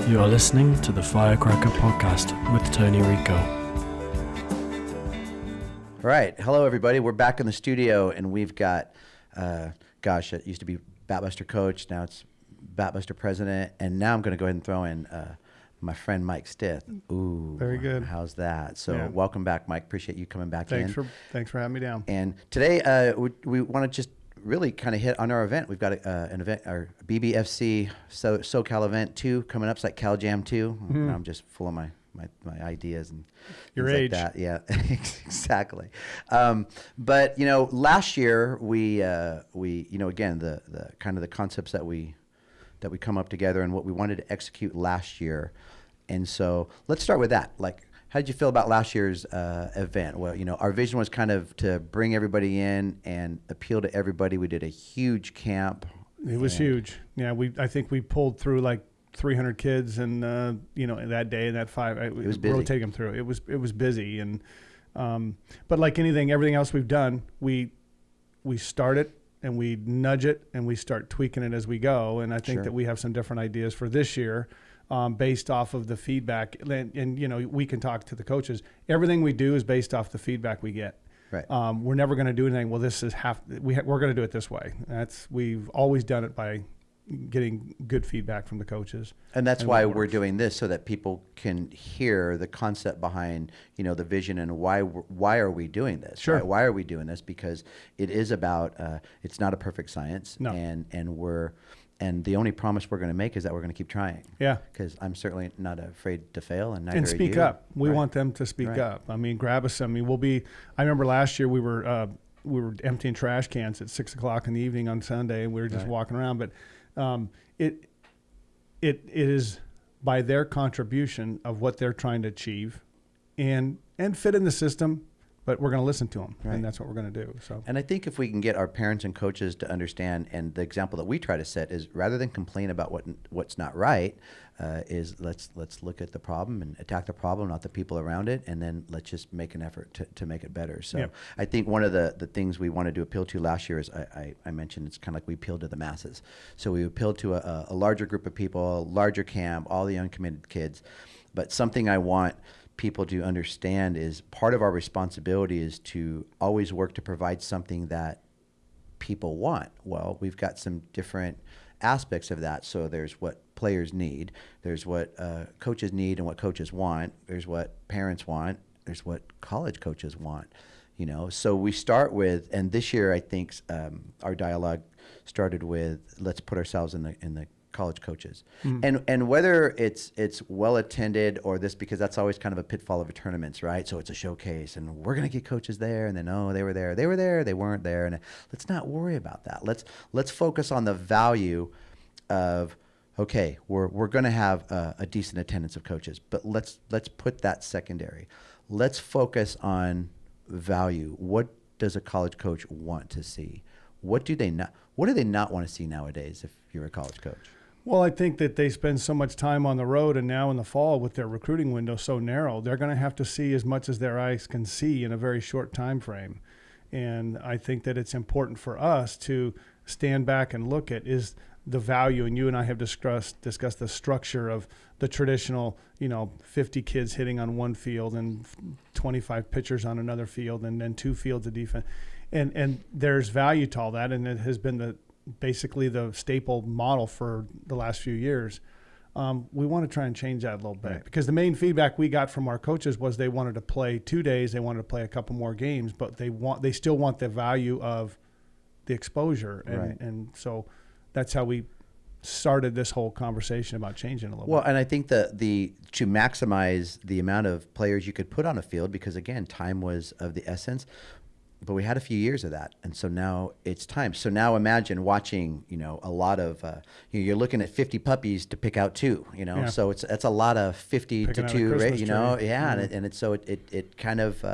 You are listening to the Firecracker podcast with Tony Rico. All right. Hello, everybody. We're back in the studio, and we've got, it used to be Batbuster coach. Now it's Batbuster president. And now I'm going to go ahead and throw in my friend Mike Stith. Ooh. Very good. How's that? So Yeah. Welcome back, Mike. Appreciate you coming back in. Thanks for having me down. And today we want to just really kind of hit on our event. We've got an event, our BBFC SoCal event 2 coming up. It's like Cal Jam 2. Mm-hmm. I'm just full of my ideas and Your things age. like that. Yeah, exactly. But last year we again the kind of the concepts that we come up together and what we wanted to execute last year. And so let's start with that. Like, how did you feel about last year's event? Well, our vision was kind of to bring everybody in and appeal to everybody. We did a huge camp. It was huge. Yeah, I think we pulled through like 300 kids, and that day and that 5. It was busy. Rotate them through. It was busy, and but like anything, everything else we've done, we start it and we nudge it and we start tweaking it as we go. And I think that we have some different ideas for this year. Based off of the feedback, and we can talk to the coaches. Everything we do is based off the feedback we get. Right. We're never going to do anything. Well, this is we're going to do it this way. We've always done it by getting good feedback from the coaches. And that's why we're doing this, so that people can hear the concept behind, the vision and why are we doing this? Sure. Right? Why are we doing this? Because it is about, it's not a perfect science. No. And the only promise we're going to make is that we're going to keep trying. Yeah. Because I'm certainly not afraid to fail, and neither And are speak you. up. We Right. want them to speak Right. up. I mean, grab us. I mean, I remember last year we were emptying trash cans at 6:00 in the evening on Sunday, and we were just Right. walking around. But it is by their contribution of what they're trying to achieve, and fit in the system. But we're going to listen to them, Right. and that's what we're going to do. So. And I think if we can get our parents and coaches to understand, and the example that we try to set is, rather than complain about what's not right, is let's look at the problem and attack the problem, not the people around it, and then let's just make an effort to make it better. So Yep. I think one of the things we wanted to appeal to last year is, I mentioned, it's kind of like we appealed to the masses. So we appealed to a larger group of people, a larger camp, all the uncommitted kids. But something I want people to understand is part of our responsibility is to always work to provide something that people want. Well, we've got some different aspects of that. So there's what players need, there's what coaches need and what coaches want, there's what parents want, there's what college coaches want. So we start with, and this year I think our dialogue started with, let's put ourselves in the college coaches. And whether it's well attended or this, because that's always kind of a pitfall of tournaments, right? So it's a showcase and we're going to get coaches there, and then, they were there, they weren't there. And let's not worry about that. Let's focus on the value of, okay, we're going to have a decent attendance of coaches, but let's put that secondary. Let's focus on value. What does a college coach want to see? What do they not want to see nowadays if you're a college coach? Well, I think that they spend so much time on the road, and now in the fall with their recruiting window so narrow, they're going to have to see as much as their eyes can see in a very short time frame. And I think that it's important for us to stand back and look at is the value, and you and I have discussed the structure of the traditional, 50 kids hitting on one field and 25 pitchers on another field, and then 2 fields of defense. And there's value to all that, and it has been basically the staple model for the last few years. We want to try and change that a little bit, because the main feedback we got from our coaches was they wanted to play 2 days, they wanted to play a couple more games, but they still want the value of the exposure, and so that's how we started this whole conversation about changing a little bit. Well, and I think to maximize the amount of players you could put on a field, because again, time was of the essence. But we had a few years of that, and so now it's time. So now imagine watching, a lot of, you're looking at 50 puppies to pick out 2, Yeah. So it's a lot of 50 Picking to out a 2, right? Christmas tree. Yeah, Mm-hmm. and it's so it kind of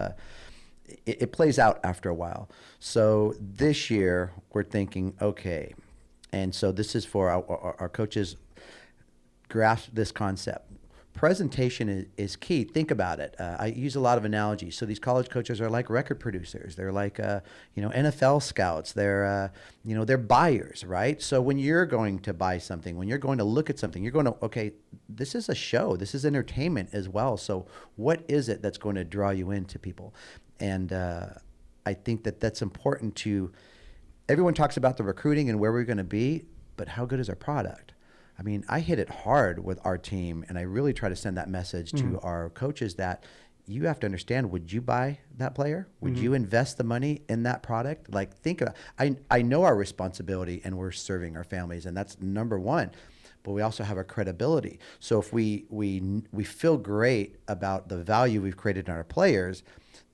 it plays out after a while. So this year we're thinking, okay, and so this is for our coaches grasp this concept. presentation is key. Think about it. I use a lot of analogies. So these college coaches are like record producers. They're like, NFL scouts. They're buyers, right? So when you're going to buy something, when you're going to look at something, you're going to, okay, this is a show. This is entertainment as well. So what is it that's going to draw you into people? And I think that's important to, everyone talks about the recruiting and where we're going to be, but how good is our product? I mean, I hit it hard with our team, and I really try to send that message to our coaches that you have to understand, would you buy that player? Would you invest the money in that product? Like, think about, I know our responsibility, and we're serving our families, and that's number one, but we also have our credibility. So if we feel great about the value we've created in our players,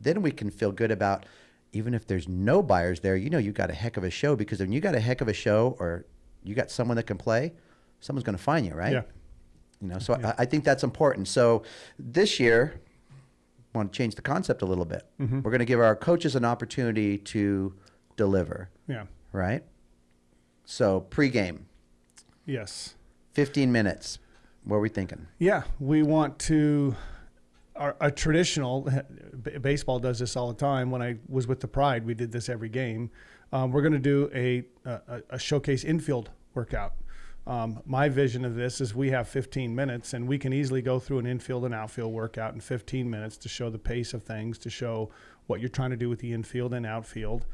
then we can feel good about, even if there's no buyers there, you got a heck of a show, because when you got a heck of a show, or you got someone that can play, someone's going to find you, right? Yeah. So I think that's important. So this year, I want to change the concept a little bit. We're going to give our coaches an opportunity to deliver. Yeah. Right? So pregame. Yes. 15 minutes. What are we thinking? Yeah, we want to. A traditional baseball does this all the time. When I was with the Pride, we did this every game. We're going to do a showcase infield workout. My vision of this is we have 15 minutes, and we can easily go through an infield and outfield workout in 15 minutes to show the pace of things, to show what you're trying to do with the infield and outfield.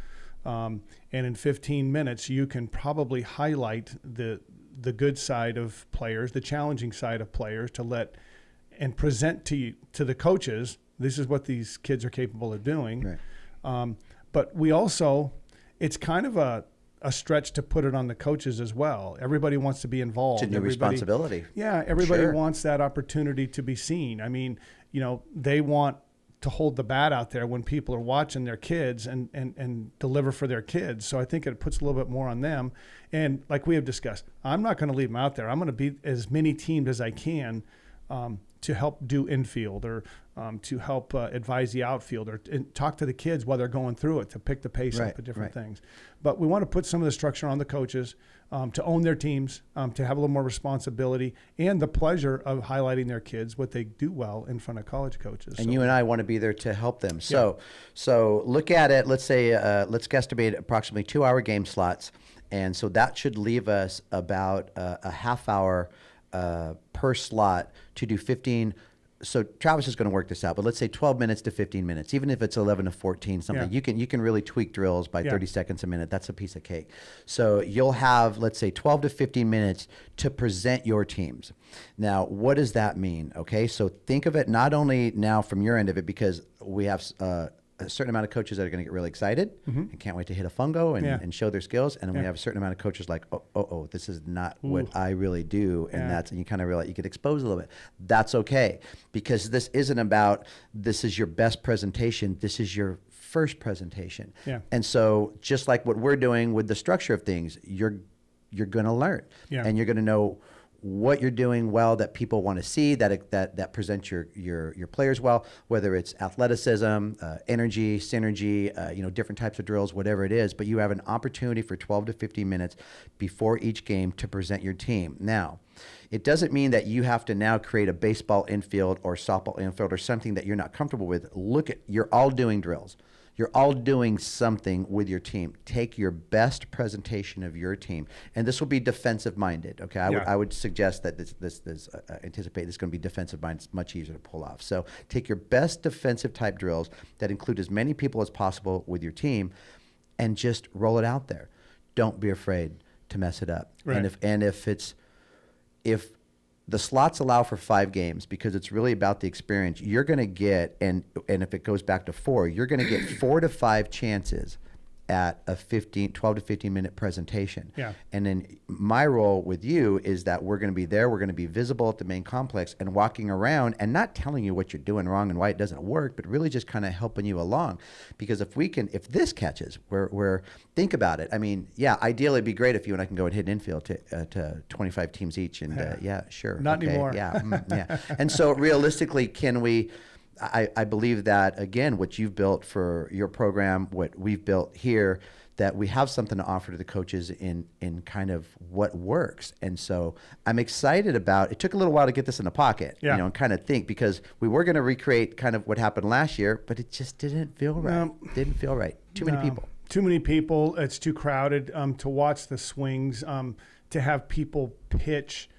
And in 15 minutes, you can probably highlight the good side of players, the challenging side of players, and present to the coaches, this is what these kids are capable of doing. Right. But we also, it's kind of a stretch to put it on the coaches as well. Everybody wants to be involved. It's a new responsibility. Yeah, everybody Sure. wants that opportunity to be seen. I mean, they want to hold the bat out there when people are watching their kids and deliver for their kids. So I think it puts a little bit more on them. And like we have discussed, I'm not going to leave them out there. I'm going to be as many teamed as I can to help do infield, or to help advise the outfield, or talk to the kids while they're going through it, to pick the pace up of different things. But we want to put some of the structure on the coaches to own their teams, to have a little more responsibility, and the pleasure of highlighting their kids, what they do well in front of college coaches. And you and I want to be there to help them. So look at it. Let's say, let's guesstimate approximately 2-hour game slots. And so that should leave us about a half hour per slot to do 15. So Travis is going to work this out, but let's say 12 minutes to 15 minutes, even if it's 11 to 14, something. Yeah. You can really tweak drills by 30 seconds a minute. That's a piece of cake. So you'll have, let's say, 12 to 15 minutes to present your teams. Now, what does that mean? Okay, so think of it not only now from your end of it, because we have a certain amount of coaches that are going to get really excited and can't wait to hit a fungo and show their skills. And then we have a certain amount of coaches like, oh, this is not what I really do. And and you kind of realize you get exposed a little bit. That's okay, because this isn't about, this is your best presentation. This is your first presentation. Yeah. And so just like what we're doing with the structure of things, you're going to learn and you're going to know what you're doing well that people want to see, that presents your players well, whether it's athleticism, energy, synergy, different types of drills, whatever it is. But you have an opportunity for 12 to 15 minutes before each game to present your team. Now, it doesn't mean that you have to now create a baseball infield or softball infield or something that you're not comfortable with. You're all doing drills. You're all doing something with your team. Take your best presentation of your team, and this will be defensive minded. Okay, I would suggest that anticipate this is going to be defensive minded. It's much easier to pull off. So take your best defensive type drills that include as many people as possible with your team, and just roll it out there. Don't be afraid to mess it up. Right. If the slots allow for 5 games, because it's really about the experience, you're going to get, and if it goes back to 4, you're going to get 4 to 5 chances at a 12 to 15 minute presentation. Yeah. And then my role with you is that we're going to be there, we're going to be visible at the main complex and walking around and not telling you what you're doing wrong and why it doesn't work, but really just kind of helping you along. Because if this catches, we're think about it. I mean, ideally it'd be great if you and I can go and hit infield to 25 teams each, and sure. Not anymore. Yeah. And so realistically, can we? I believe that, again, what you've built for your program, what we've built here, that we have something to offer to the coaches in kind of what works. And so I'm excited about, it took a little while to get this in the pocket, and kind of think, because we were going to recreate kind of what happened last year, but it just didn't feel right. Didn't feel right. Too many people. Too many people. It's too crowded to watch the swings, to have people pitch.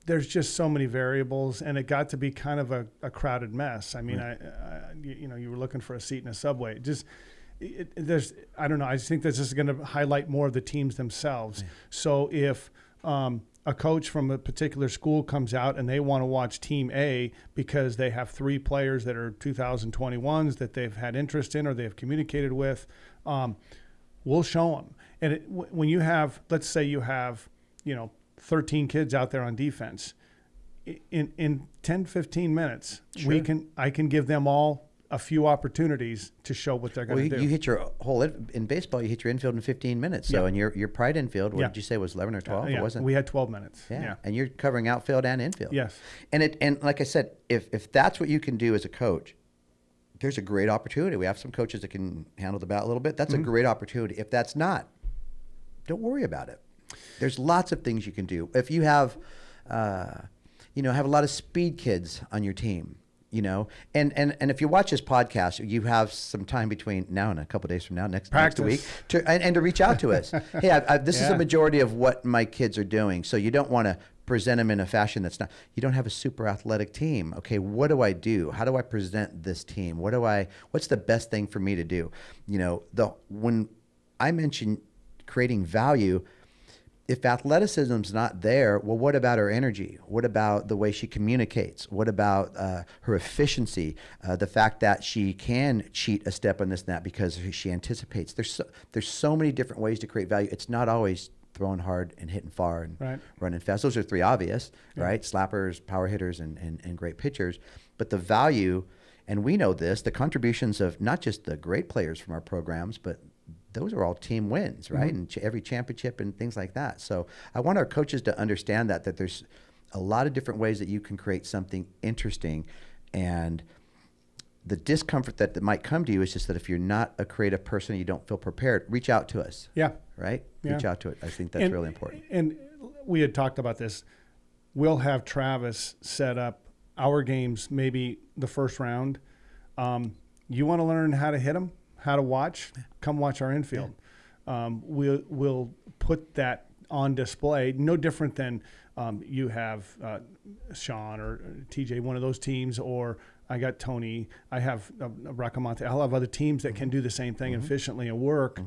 There's just so many variables, and it got to be kind of a crowded mess. I mean, you were looking for a seat in a subway. I don't know. I just think this is going to highlight more of the teams themselves. Yeah. So if a coach from a particular school comes out and they want to watch Team A because they have 3 players that are 2021s that they've had interest in or they've communicated with, we'll show them. And when you have, let's say you have, 13 kids out there on defense, in 10, 15 minutes, sure. I can give them all a few opportunities to show what they're going to do. You hit your whole, in baseball, you hit your infield in 15 minutes. So in your pride infield, what did you say, was 11 or 12? It wasn't? We had 12 minutes. Yeah. And you're covering outfield and infield. Yes. And like I said, if that's what you can do as a coach, there's a great opportunity. We have some coaches that can handle the bat a little bit. That's a great opportunity. If that's not, don't worry about it. There's lots of things you can do. If you have, have a lot of speed kids on your team, and if you watch this podcast, you have some time between now and a couple of days from now, next week, to reach out to us. Hey, this is a majority of what my kids are doing. So you don't want to present them in a fashion that's not, you don't have a super athletic team. Okay, what do I do? How do I present this team? What's the best thing for me to do? When I mention creating value, if athleticism's not there, well, what about her energy? What about the way she communicates? What about her efficiency? The fact that she can cheat a step on this and that because she anticipates. There's so many different ways to create value. It's not always throwing hard and hitting far and running fast. Those are 3 obvious, right? Slappers, power hitters, and great pitchers. But the value, and we know this, the contributions of not just the great players from our programs, but those are all team wins, right? And every championship and things like that. So I want our coaches to understand that there's a lot of different ways that you can create something interesting. And the discomfort that might come to you is just that if you're not a creative person, you don't feel prepared, reach out to us. Yeah. Right? Reach out to it. I think that's really important. And we had talked about this. We'll have Travis set up our games, maybe the first round. You want to learn how to hit them? How to watch, come watch our infield. We'll put that on display, no different than you have Sean or TJ, one of those teams, or I got Tony, I have Bracamonte. I'll have other teams that can do the same thing efficiently and work.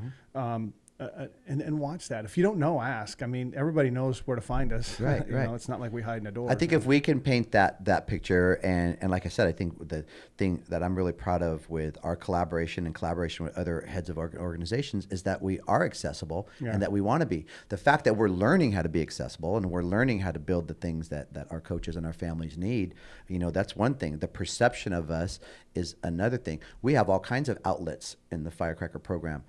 And watch that. If you don't know, ask. I mean, everybody knows where to find us. Right. It's not like we hide in a door. I think if we can paint that picture, and like I said, I think the thing that I'm really proud of with our collaboration with other heads of organizations is that we are accessible and that we want to be. The fact that we're learning how to be accessible and we're learning how to build the things that our coaches and our families need, that's one thing. The perception of us is another thing. We have all kinds of outlets in the Firecracker program.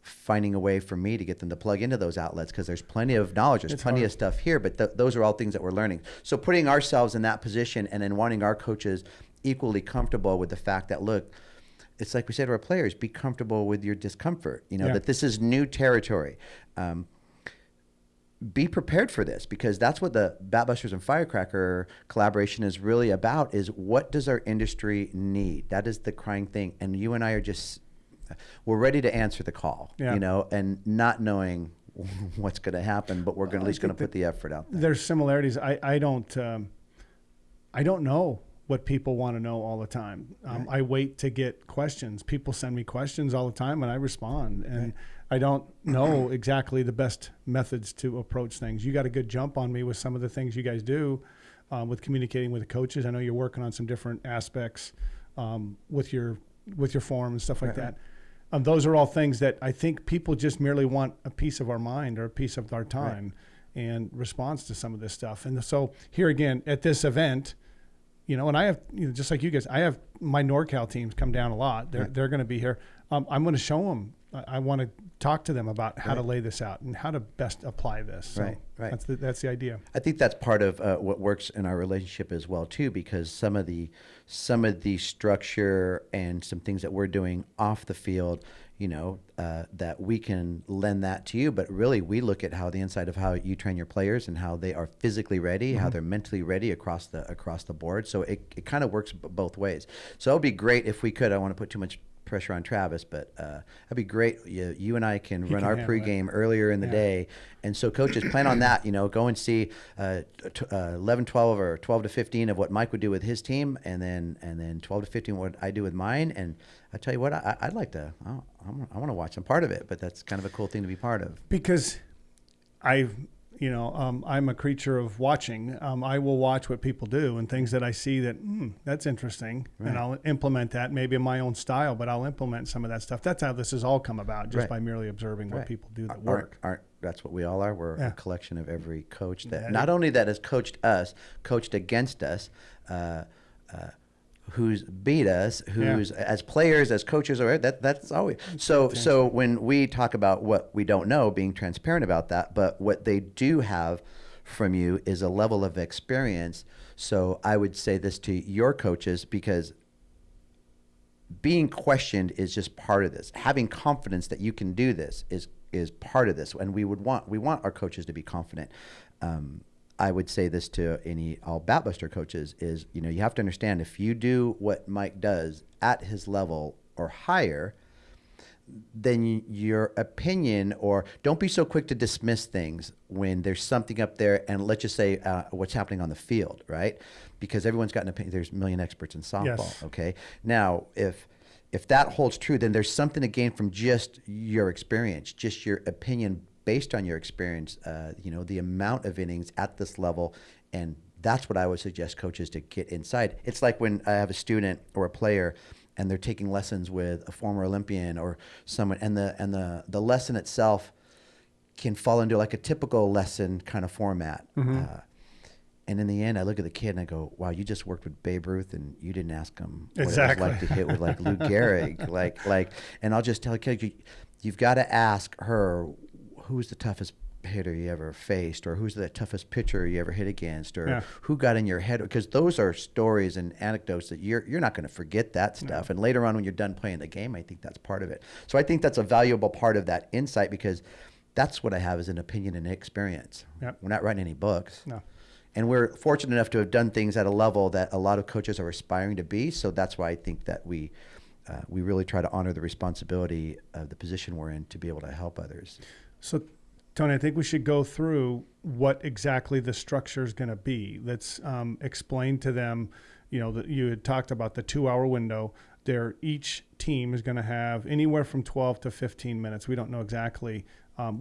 Finding a way for me to get them to plug into those outlets, because there's plenty of knowledge, there's plenty of stuff here, but those are all things that we're learning. So putting ourselves in that position and then wanting our coaches equally comfortable with the fact that, look, it's like we say to our players, be comfortable with your discomfort, that this is new territory. Be prepared for this, because that's what the Batbusters and Firecracker collaboration is really about, is what does our industry need? That is the crying thing. And you and I are we're ready to answer the call, and not knowing what's going to happen, but we're at least going to put the effort out there. There's similarities. I don't know what people want to know all the time. I wait to get questions. People send me questions all the time, and I respond. And I don't know exactly the best methods to approach things. You got a good jump on me with some of the things you guys do with communicating with the coaches. I know you're working on some different aspects with your forum and stuff like that. Those are all things that I think people just merely want a piece of our mind or a piece of our time and response to some of this stuff. And so here again at this event, and I have, just like you guys, I have my NorCal teams come down a lot. They're going to be here. I'm going to show them I want to talk to them about how to lay this out and how to best apply this. So Right. That's the idea. I think that's part of what works in our relationship as well too, because some of the structure and some things that we're doing off the field, that we can lend that to you, but really we look at how the inside of how you train your players and how they are physically ready, how they're mentally ready across the board. So it kind of works both ways. So it would be great if we could. I don't want to put too much pressure on Travis, but that'd be great. You and I can run our pregame earlier in the day. And so coaches, plan on that, go and see 11, 12 or 12 to 15 of what Mike would do with his team, and then 12 to 15 what I do with mine. And I tell you what, I'd like to, I want to watch some part of it, but that's kind of a cool thing to be part of. Because I'm a creature of watching. I will watch what people do and things that I see that that's interesting, and I'll implement that maybe in my own style, but I'll implement some of that stuff. That's how this has all come about, just by merely observing what people do that work. That's what we all are. We're a collection of every coach that not only that has coached us, coached against us, who's beat us, who's as players, as coaches, or that's always so when we talk about what we don't know, being transparent about that, but what they do have from you is a level of experience. So I would say this to your coaches, because being questioned is just part of this. Having confidence that you can do this is part of this, and we want our coaches to be confident. I would say this to all Batbuster coaches is, you have to understand, if you do what Mike does at his level or higher, then your opinion, or don't be so quick to dismiss things when there's something up there, and let's just say what's happening on the field, right? Because everyone's got an opinion. There's a million experts in softball, okay? Now, if that holds true, then there's something to gain from just your experience, just your opinion based on your experience, the amount of innings at this level. And that's what I would suggest coaches to get inside. It's like when I have a student or a player and they're taking lessons with a former Olympian or someone, and the lesson itself can fall into like a typical lesson kind of format. And in the end, I look at the kid and I go, wow, you just worked with Babe Ruth and you didn't ask him what it was like to hit with like Lou Gehrig. And I'll just tell a kid, you've got to ask her, who's the toughest hitter you ever faced, or who's the toughest pitcher you ever hit against, or who got in your head, because those are stories and anecdotes that you're not going to forget that stuff. And later on when you're done playing the game, I think that's part of it. So I think that's a valuable part of that insight, because that's what I have as an opinion and experience. We're not writing any books. And we're fortunate enough to have done things at a level that a lot of coaches are aspiring to be. So that's why I think that we really try to honor the responsibility of the position we're in to be able to help others. So, Tony, I think we should go through what exactly the structure is going to be. Let's explain to them, that you had talked about the 2-hour window. Each team is going to have anywhere from 12 to 15 minutes. We don't know exactly.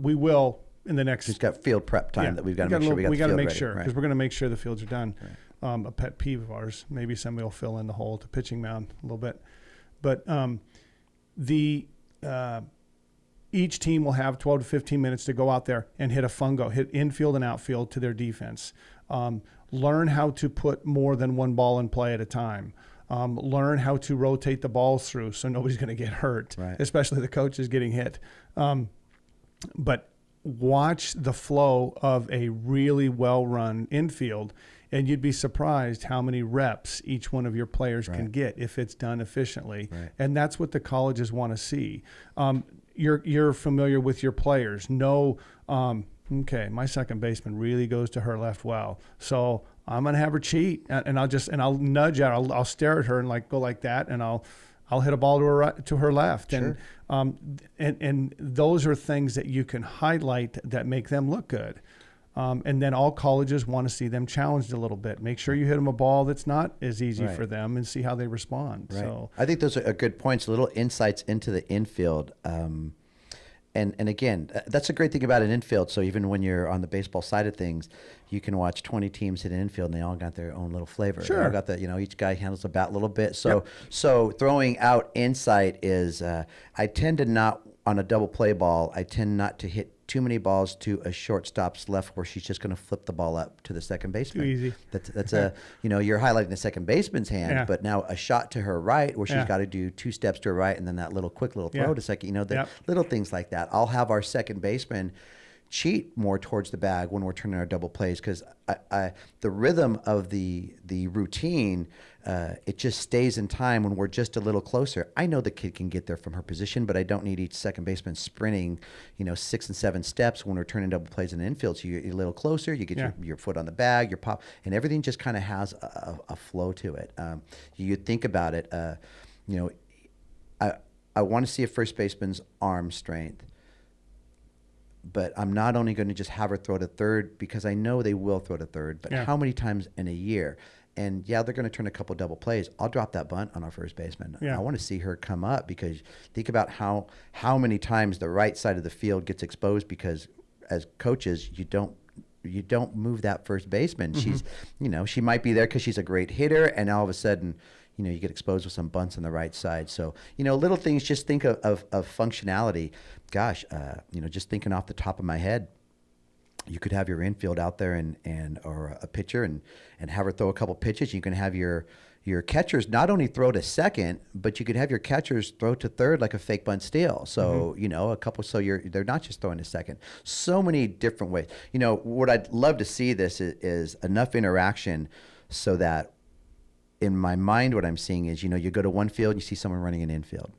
We will in the next. Just got field prep time that we've got to make sure we got to make sure, because we're going to make sure the fields are done. A pet peeve of ours. Maybe somebody will fill in the hole at the pitching mound a little bit, but each team will have 12 to 15 minutes to go out there and hit a fungo, hit infield and outfield to their defense. Learn how to put more than one ball in play at a time. Learn how to rotate the balls through so nobody's going to get hurt, especially the coaches getting hit. But watch the flow of a really well-run infield, and you'd be surprised how many reps each one of your players can get if it's done efficiently. And that's what the colleges want to see. You're familiar with your players. Okay, my second baseman really goes to her left well, so I'm gonna have her cheat, and I'll nudge her. I'll stare at her and go like that, and I'll hit a ball to her left. And those are things that you can highlight that make them look good. And then all colleges want to see them challenged a little bit. Make sure you hit them a ball that's not as easy for them, and see how they respond. So I think those are good points, little insights into the infield. And again, that's a great thing about an infield. So even when you're on the baseball side of things, you can watch 20 teams hit an infield, and they all got their own little flavor. They all got each guy handles the bat a little bit. So throwing out insight is, I tend to not on a double play ball, I tend not to hit too many balls to a shortstop's left where she's just going to flip the ball up to the second baseman. Too easy. That's a, you're highlighting the second baseman's hand, Yeah. but now a shot to her right where she's Yeah. got to do 2 steps to her right and then that little quick little throw Yeah. to second, the Yep. little things like that. I'll have our second baseman cheat more towards the bag when we're turning our double plays because the rhythm of the routine, it just stays in time when we're just a little closer. I know the kid can get there from her position, but I don't need each second baseman sprinting, 6 and 7 steps when we're turning double plays in the infield. So you're a little closer, you get your foot on the bag, your pop, and everything just kind of has a flow to it. You think about it, I want to see a first baseman's arm strength. But I'm not only going to just have her throw to third because I know they will throw to third, but how many times in a year? And they're going to turn a couple double plays. I'll drop that bunt on our first baseman. Yeah. I want to see her come up because think about how many times the right side of the field gets exposed because as coaches, you don't move that first baseman. She's, she might be there because she's a great hitter, and all of a sudden, you get exposed with some bunts on the right side. So, little things, just think of functionality. Gosh, just thinking off the top of my head, you could have your infield out there or a pitcher and have her throw a couple pitches. You can have your catchers not only throw to second, but you could have your catchers throw to third like a fake bunt steal. So, a couple, so they're not just throwing to second. So many different ways. What I'd love to see this is enough interaction so that in my mind, what I'm seeing is, you go to one field, you see someone running an infield.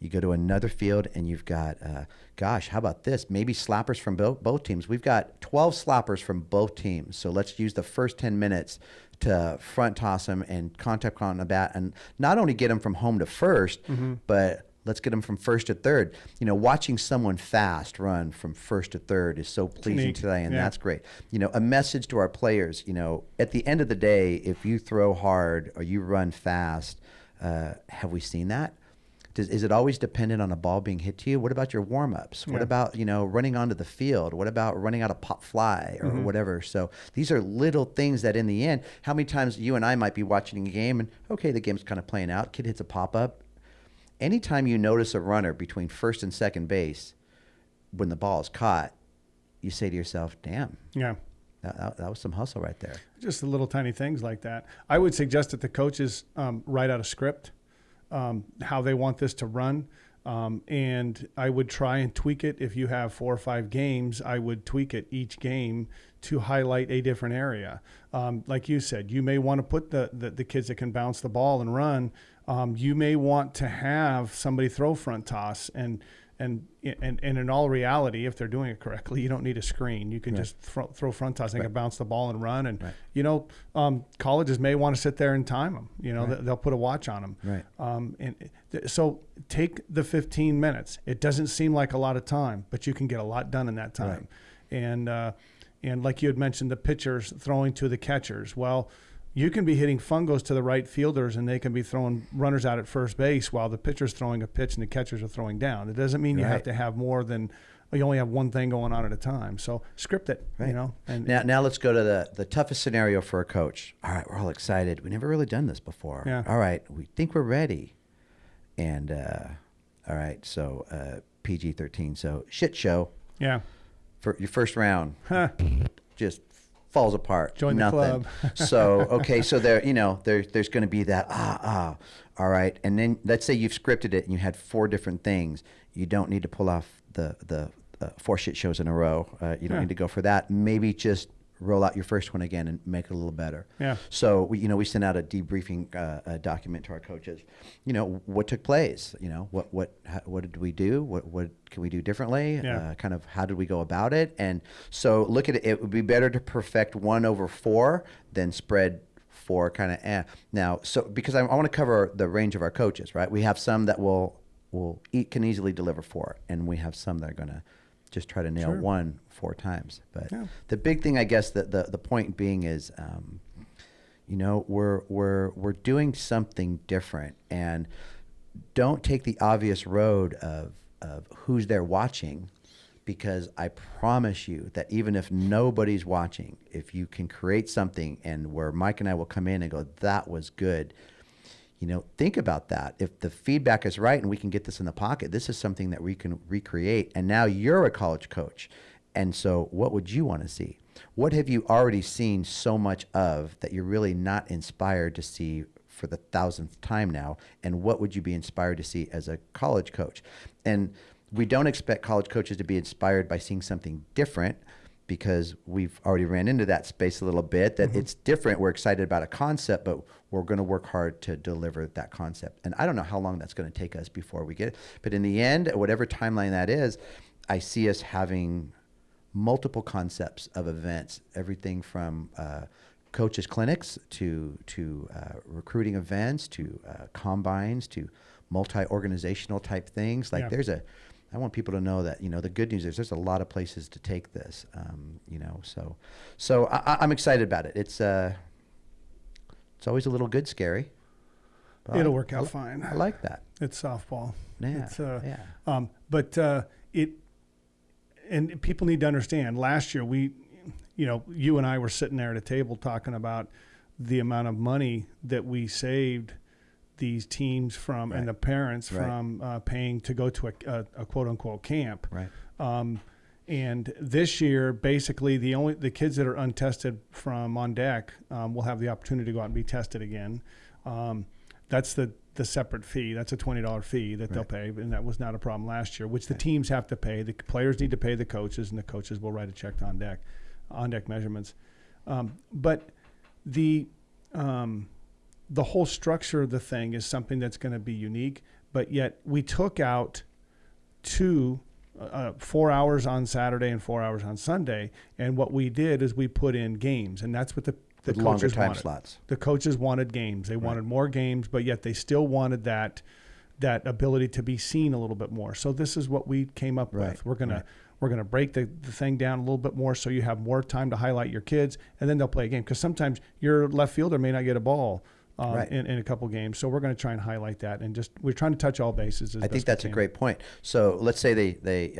You go to another field and you've got, how about this? Maybe slappers from both teams. We've got 12 slappers from both teams. So let's use the first 10 minutes to front toss them and contact on the bat and not only get them from home to first, but let's get them from first to third. Watching someone fast run from first to third is so pleasing today, and that's great. A message to our players, at the end of the day, if you throw hard or you run fast, have we seen that? Is it always dependent on a ball being hit to you? What about your warm-ups? What about, running onto the field? What about running out a pop fly or whatever? So these are little things that in the end, how many times you and I might be watching a game and, okay, the game's kind of playing out. Kid hits a pop-up. Anytime you notice a runner between first and second base, when the ball is caught, you say to yourself, damn. Yeah. That was some hustle right there. Just the little tiny things like that. I would suggest that the coaches write out a script, how they want this to run. And I would try and tweak it. If you have 4 or 5 games, I would tweak it each game to highlight a different area. Like you said, you may want to put the kids that can bounce the ball and run. You may want to have somebody throw front toss and in all reality, if they're doing it correctly, you don't need a screen. You can just throw front toss and bounce the ball and run. And, colleges may want to sit there and time them. They'll put a watch on them. Right. So take the 15 minutes. It doesn't seem like a lot of time, but you can get a lot done in that time. Right. And like you had mentioned, the pitchers throwing to the catchers. Well, you can be hitting fungos to the right fielders and they can be throwing runners out at first base while the pitcher's throwing a pitch and the catchers are throwing down. It doesn't mean you have to have more than you only have one thing going on at a time. So script it, And now let's go to the toughest scenario for a coach. All right, we're all excited. We've never really done this before. Yeah. All right, we think we're ready. And all right, so PG-13. So shit show. Yeah. For your first round. Just falls apart. Join Nothing. the club. So, okay, so there's going to be that, all right. And then let's say you've scripted it and you had 4 different things. You don't need to pull off the 4 shit shows in a row. You don't need to go for that. Maybe just roll out your first one again and make it a little better. Yeah. So, we sent out a debriefing document to our coaches. What took place? What did we do? What can we do differently? Yeah. Kind of how did we go about it? And so look at it. It would be better to perfect 1 over 4 than spread 4 kind of. Now, so because I want to cover the range of our coaches, right? We have some that can easily deliver 4, and we have some that are going to just try to nail 1 4 times. But the big thing, I guess, that the point being is, we're doing something different, and don't take the obvious road of who's there watching, because I promise you that even if nobody's watching, if you can create something and where Mike and I will come in and go, that was good, think about that. If the feedback is right and we can get this in the pocket, this is something that we can recreate. And now you're a college coach. And so what would you want to see? What have you already seen so much of that you're really not inspired to see for the 1,000th time now? And what would you be inspired to see as a college coach? And we don't expect college coaches to be inspired by seeing something different, because we've already ran into that space a little bit, that it's different. We're excited about a concept, but we're going to work hard to deliver that concept. And I don't know how long that's going to take us before we get it. But in the end, whatever timeline that is, I see us having multiple concepts of events, everything from coaches clinics to recruiting events to combines to multi-organizational type things. Like I want people to know that, the good news is there's a lot of places to take this, so I'm excited about it. It's always a little good scary. It'll work out fine. I like that. It's softball. Yeah. But and people need to understand, last year you and I were sitting there at a table talking about the amount of money that we saved these teams from and the parents from paying to go to a quote unquote camp. Right. And this year, basically the kids that are untested from on deck will have the opportunity to go out and be tested again. That's the separate fee. That's a $20 fee that they'll pay, and that was not a problem last year, which the teams have to pay. The players need to pay the coaches, and the coaches will write a check on deck measurements. But the whole structure of the thing is something that's going to be unique, but yet we took out 4 hours on Saturday and 4 hours on Sunday, and what we did is we put in games, and that's what the coaches longer time wanted. Slots. The coaches wanted games. They wanted more games, but yet they still wanted that ability to be seen a little bit more. So this is what we came up with. We're gonna break the thing down a little bit more, so you have more time to highlight your kids, and then they'll play a game. Because sometimes your left fielder may not get a ball in a couple games. So we're going to try and highlight that, and we're trying to touch all bases. I think that's a great point. So let's say they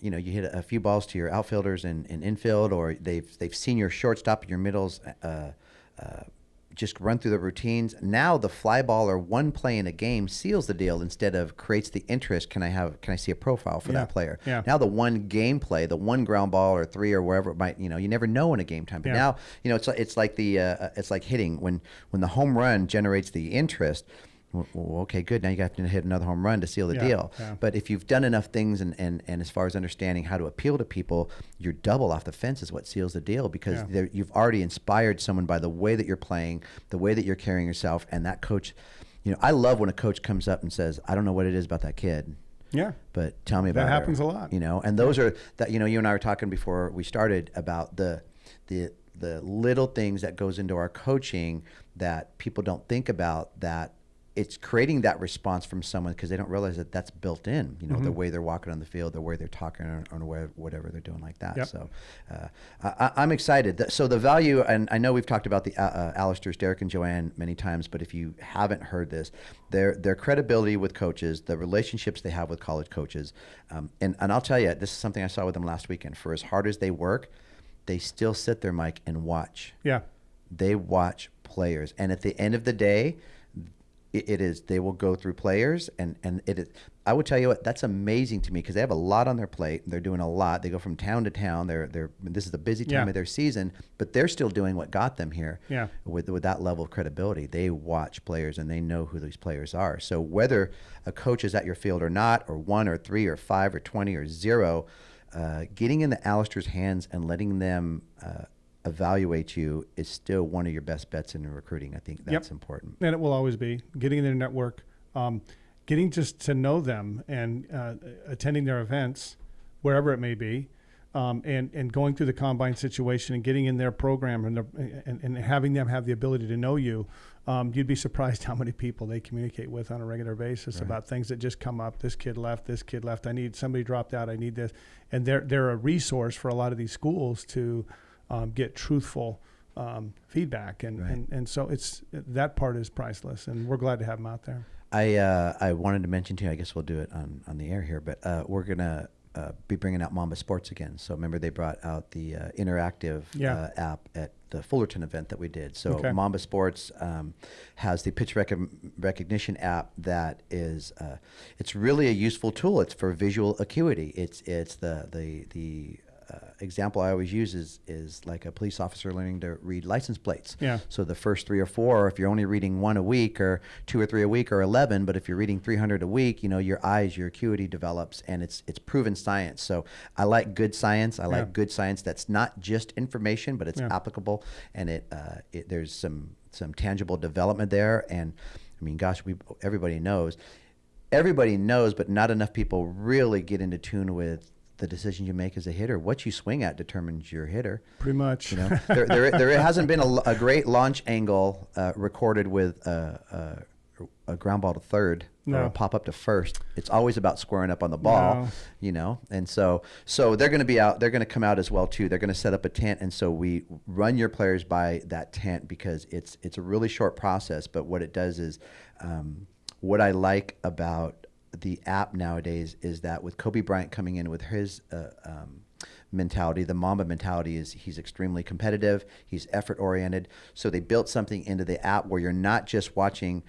you hit a few balls to your outfielders in infield, or they've seen your shortstop and your middles just run through the routines. Now the fly ball or one play in a game seals the deal instead of creates the interest. Can I see a profile for that player? Yeah. Now the one game play, the one ground ball or three or wherever it might, you never know in a game time. But now, it's like it's like hitting when the home run generates the interest. Well, okay, good. Now you have to hit another home run to seal the deal. Yeah. But if you've done enough things and as far as understanding how to appeal to people, your double off the fence is what seals the deal, because you've already inspired someone by the way that you're playing, the way that you're carrying yourself. And that coach, I love when a coach comes up and says, I don't know what it is about that kid. Yeah. But tell me about it. That happens a lot. And those are that, you and I were talking before we started about the little things that goes into our coaching that people don't think about, that it's creating that response from someone because they don't realize that that's built in, the way they're walking on the field, the way they're talking, or whatever they're doing like that. Yep. So I'm excited. So the value, and I know we've talked about the Alistairs, Derek and Joanne many times, but if you haven't heard this, their credibility with coaches, the relationships they have with college coaches, and I'll tell you, this is something I saw with them last weekend. For as hard as they work, they still sit there, Mike, and watch. Yeah. They watch players. And at the end of the day, they will go through players, and it is, I would tell you what, that's amazing to me, because they have a lot on their plate. They're doing a lot. They go from town to town. This is a busy time of their season, but they're still doing what got them here. Yeah. With that level of credibility, they watch players and they know who these players are. So whether a coach is at your field or not, or 1 or 3 or 5 or 20 or 0, getting in the Alistairs' hands and letting them evaluate you is still one of your best bets in recruiting. I think that's important. And it will always be. Getting in their network, getting just to know them, and attending their events, wherever it may be, and going through the combine situation and getting in their program and having them have the ability to know you. You'd be surprised how many people they communicate with on a regular basis about things that just come up. This kid left. I need somebody dropped out. I need this. And they're a resource for a lot of these schools to get truthful feedback, and so it's that part is priceless, and we're glad to have them out there. I wanted to mention to you, I guess we'll do it on the air here, but we're gonna be bringing out Mamba Sports again. So remember they brought out the interactive app at the Fullerton event that we did. So Mamba Sports has the pitch recognition app that is it's really a useful tool. It's for visual acuity. It's the example I always use is like a police officer learning to read license plates. Yeah. So the first 3 or 4, if you're only reading 1 a week or 2 or 3 a week or 11, but if you're reading 300 a week, your eyes, your acuity develops, and it's proven science. So I like good science. I like good science that's not just information, but it's applicable, and there's some tangible development there. And I mean, gosh, everybody knows, but not enough people really get into tune with the decision you make as a hitter. What you swing at determines your hitter. Pretty much. There hasn't been a great launch angle recorded with a ground ball to third or a pop up to first. It's always about squaring up on the ball, And so they're going to be out. They're going to come out as well too. They're going to set up a tent, and so we run your players by that tent because it's a really short process. But what it does is, what I like about the app nowadays is that with Kobe Bryant coming in with his mentality, the Mamba mentality is he's extremely competitive, he's effort oriented. So they built something into the app where you're not just watching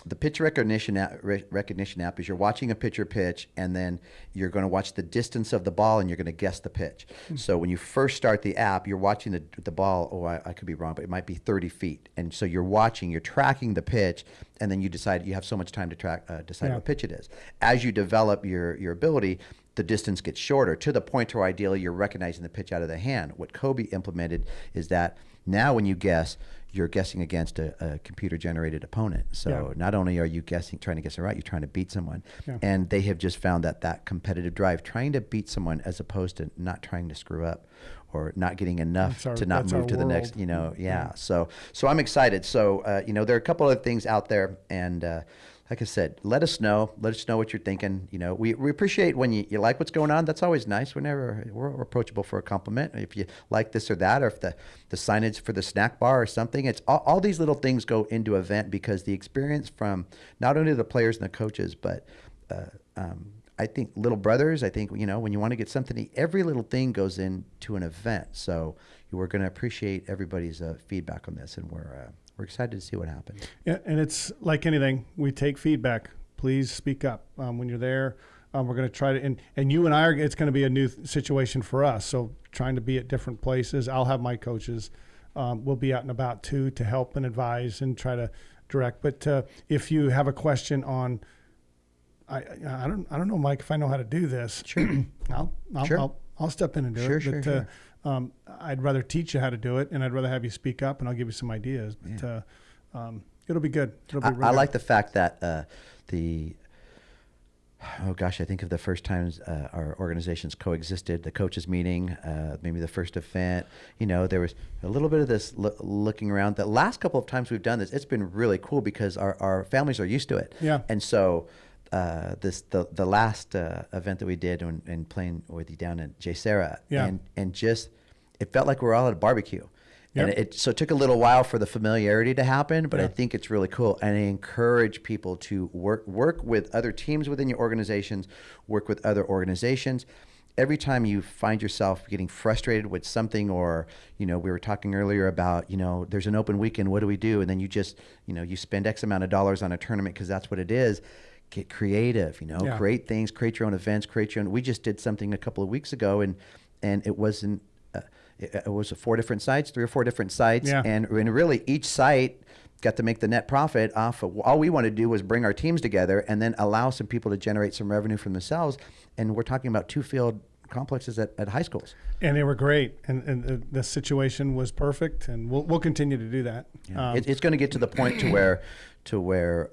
the pitch recognition app is you're watching a pitcher pitch, and then you're going to watch the distance of the ball, and you're going to guess the pitch. So when you first start the app, you're watching the ball. I could be wrong, but it might be 30 feet. And so you're tracking the pitch, and then you decide you have so much time to decide what pitch it is. As you develop your ability, the distance gets shorter to the point where ideally you're recognizing the pitch out of the hand. What Kobe implemented is that now when you guess, you're guessing against a computer-generated opponent. So not only are you trying to guess it right, you're trying to beat someone. Yeah. And they have just found that competitive drive, trying to beat someone as opposed to not trying to screw up or not getting enough to not move to the next, So I'm excited. So, there are a couple of things out there, and like I said, let us know what you're thinking. We appreciate when you like what's going on. That's always nice. We're approachable for a compliment. If you like this or that, or if the signage for the snack bar or something, it's all these little things go into event because the experience from not only the players and the coaches, but I think little brothers, when you want to get something to eat, every little thing goes into an event. So we're going to appreciate everybody's feedback on this, and we're excited to see what happens. Yeah, and it's like anything. We take feedback. Please speak up when you're there. We're going to try to, and you and I it's going to be a new situation for us. So trying to be at different places. I'll have my coaches. We'll be out and about too to help and advise and try to direct. But if you have a question on, I don't know, Mike, if I know how to do this. Sure. I'll step in and do it. Sure. I'd rather teach you how to do it, and I'd rather have you speak up, and I'll give you some ideas. But it'll be good. I like the fact that I think of the first times our organizations coexisted, the coaches meeting, maybe the first event, there was a little bit of this looking around. The last couple of times we've done this, it's been really cool because our families are used to it. Yeah. And so the last event that we did and playing with you down at JSerra, and just it felt like we were all at a barbecue. Yep. And it took a little while for the familiarity to happen, but I think it's really cool. And I encourage people to work with other teams within your organizations, work with other organizations. Every time you find yourself getting frustrated with something, or, we were talking earlier about, there's an open weekend, what do we do? And then you just, you spend X amount of dollars on a tournament because that's what it is. Get creative, create things, create your own events, we just did something a couple of weeks ago, and it wasn't, it was 3 or 4 different sites. Yeah. And really each site got to make the net profit off of, all we wanted to do was bring our teams together and then allow some people to generate some revenue from themselves. And we're talking about 2 field complexes at high schools. And they were great. And the situation was perfect. And we'll continue to do that. Yeah. It's going to get to the point to where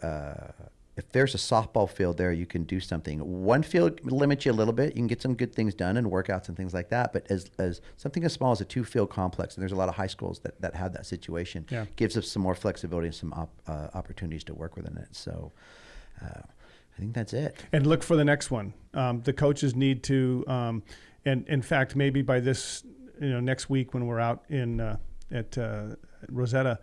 if there's a softball field there, you can do something. One field limits you a little bit. You can get some good things done and workouts and things like that. But as something as small as a 2 field complex, and there's a lot of high schools that have that situation, gives us some more flexibility and some opportunities to work within it. So I think that's it. And look for the next one. The coaches need to, and in fact, maybe by this, next week when we're out at Rosetta,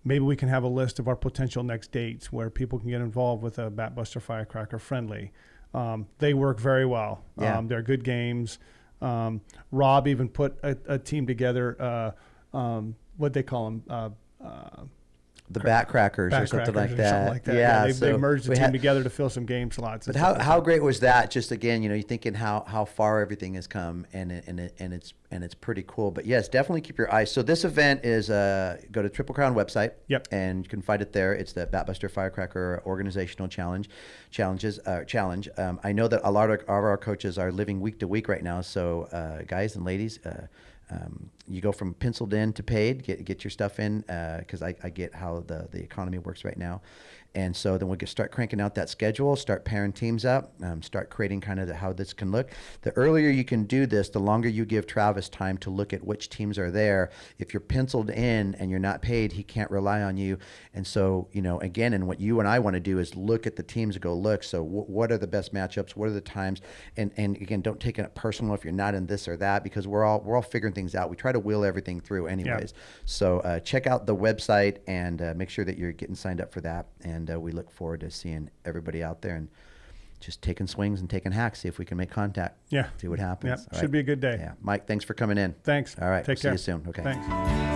maybe we can have a list of our potential next dates where people can get involved with a Batbuster Firecracker friendly. They work very well. Yeah. They're good games. Rob even put a team together. What they call them? The Batcrackers or something like that. Yeah, they merged the team together to fill some game slots. But how great was that? Just again, you're thinking how far everything has come, and it's pretty cool. But yes, definitely keep your eyes. So this event is go to Triple Crown website. Yep. And you can find it there. It's the Batbuster Firecracker Organizational Challenge. I know that a lot of our coaches are living week to week right now. So guys and ladies. You go from penciled in to paid, get your stuff in, because I get how the economy works right now. And so then we'll start cranking out that schedule, start pairing teams up, start creating kind of how this can look. The earlier you can do this, the longer you give Travis time to look at which teams are there. If you're penciled in and you're not paid, he can't rely on you. And so, again, and what you and I want to do is look at the teams and go, look, so what are the best matchups? What are the times? And again, don't take it personal if you're not in this or that, because we're all figuring things out. We try to wheel everything through anyways. Yeah. So check out the website and make sure that you're getting signed up for that. And we look forward to seeing everybody out there and just taking swings and taking hacks, see if we can make contact. Yeah. See what happens. Yeah. Should be a good day. Yeah. Mike, thanks for coming in. Thanks. All right. Take care. See you soon. Okay. Thanks.